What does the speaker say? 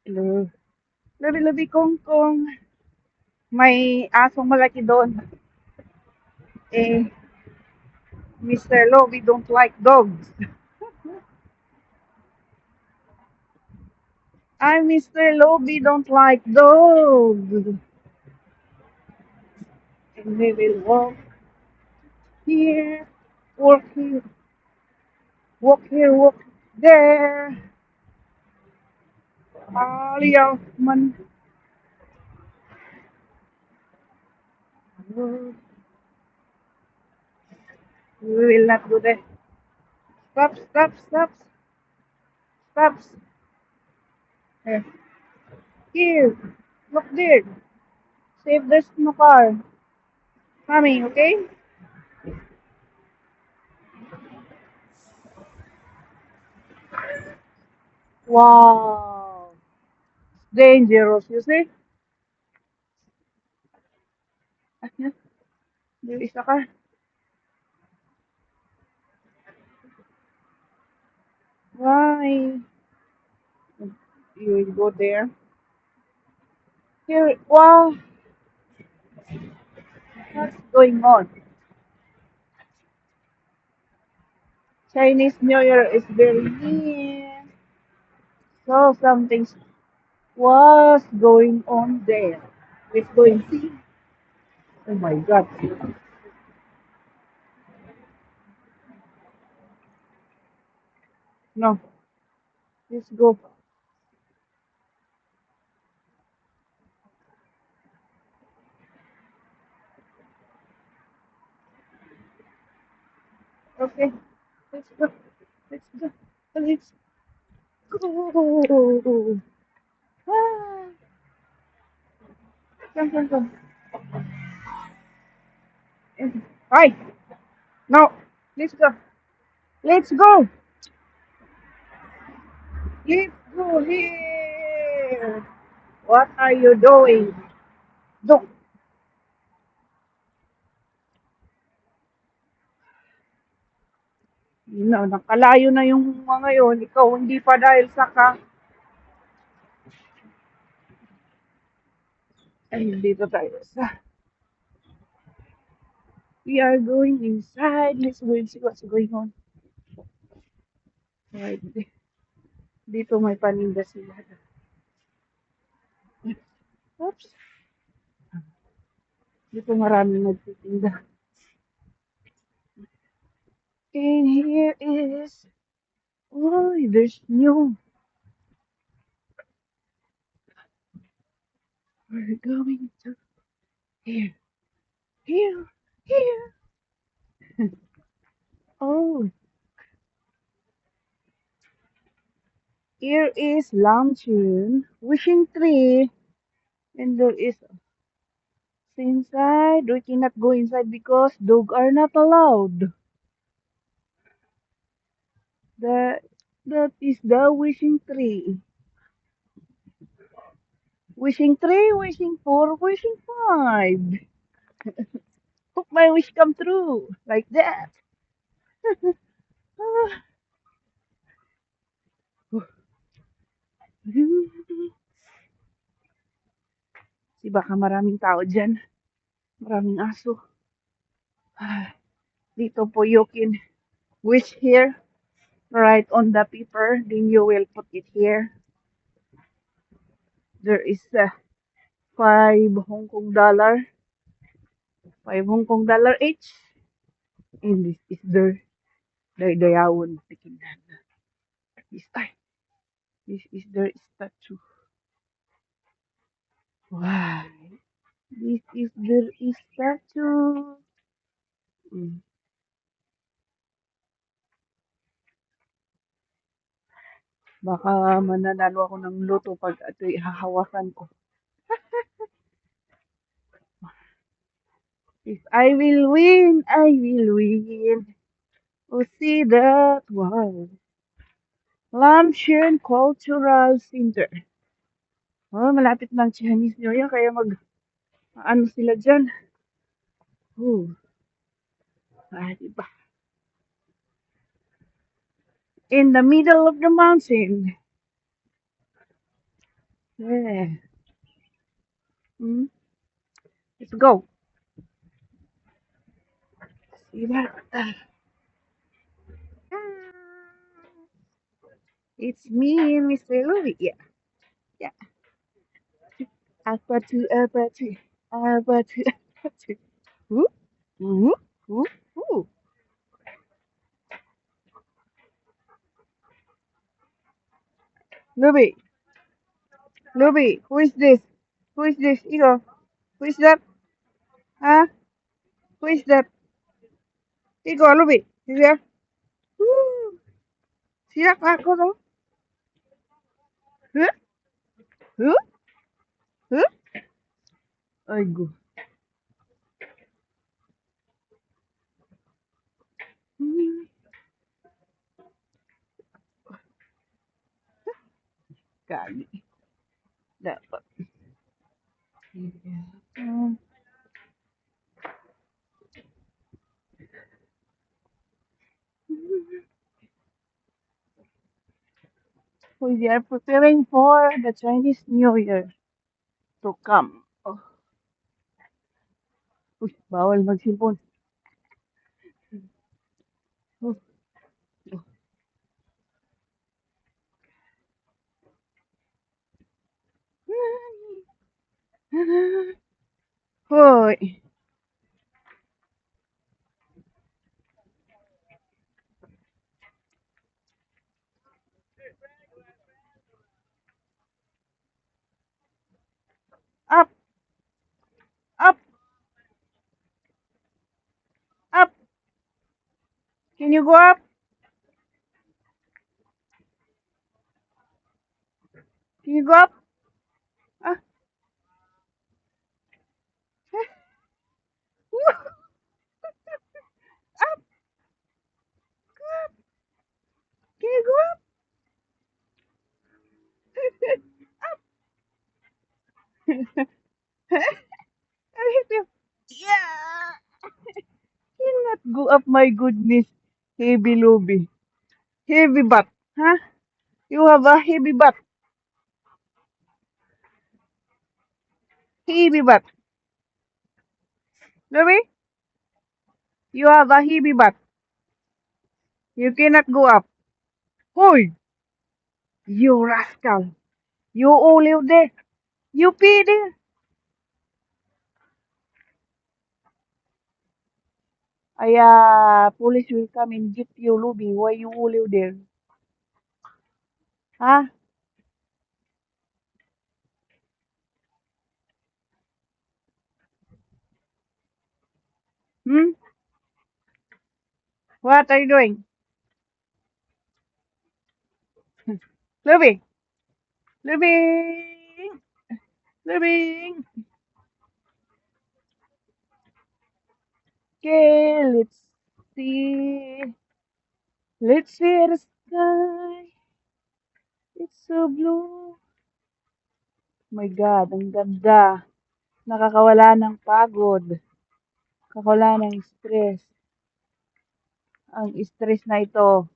Hello. Labi-labi kong kong may asong malaki doon. Eh, Mr. Lobby don't like dogs. I, Mr. Lobby don't like dogs. And we will here, walk here, walk here, walk there. Aliyaw man. We will not go there. Stop, stop, stop, stop. Eh, here, look there. Save this no car. Mommy, okay? Wow. Dangerous, you see? Yung isa ka. Why? You will go there. Here, wow, what's going on? Chinese New Year is very near. So something's what's going on there? Let's go and see. Oh my God. No, let's go. Okay, let's go. Let's go. Let's go. Ah, come, come, come. Hi. No, let's go. Let's go. Let's go here. What are you doing? Don't. No, nakalayo na yung mga yun. Ikaw, hindi pa dahil sa ka. Ay, dito tayo sa. We are going inside. Let's go and see what's going on. Right. Dito may paninda sila. Oops. Dito maraming nagtitinda. And here is. Oh, there's new. We're going to here. Here. Here. Oh, here is Lamchun, Wishing Tree, and there is inside. We cannot go inside because dogs are not allowed. The that is the wishing tree. Wishing three, wishing four, wishing five. Hope my wish come true. Like that. Si baka maraming tao dyan. Maraming aso. Dito po you can wish here. Right on the paper. Then you will put it here. There is five Hong Kong dollar. Five Hong Kong dollar each. And this is their dayawon. This, ay, this is their statue. Why? This is their statue. Mm. Baka mananalo ako ng loto pag ito'y hahawakan ko. If I will win, I will win. Oh, see that? Wow. Lamshan Cultural Center. Oh, malapit ng Chinese New Year, kaya ano sila dyan. Oh, diba? In the middle of the mountain. Yeah. Mm, let's go. See that? It's me, Mr. Louie. Yeah, yeah. Apatu, apatu, apatu, apatu. Whoop, whoop, whoop, whoop. Louie, Louie, who is this? Who is this? Ego. Who is that? Huh? Who is that? Ego, Louie. You there? Woo. Siap ako no? Huh? Huh? Huh? Ay, go. Kali. Dapat. Hmm. We are preparing for the Chinese New Year to come. Oh, uy, bawal magsilpon. Oh, Hoy. Up, up, up. Can you go up? Can you go up? Ah. Up, up. Can you go up? I hit you. Yeah. Cannot go up, my goodness. Heavy lobby. Heavy butt. Huh? You have a heavy butt. Heavy butt. Lobby, you have a heavy butt. You cannot go up. Hoy, you rascal. You all live there. You pee there. Police will come and get you, Lobby. Why you all live there? Huh? Hmm? What are you doing? Lobby, Lobby, Lobby. Okay, let's see. Let's see the sky. It's so blue. My God, ang ganda. Nakakawala ng pagod. Nakakawala ng stress. Ang stress na ito.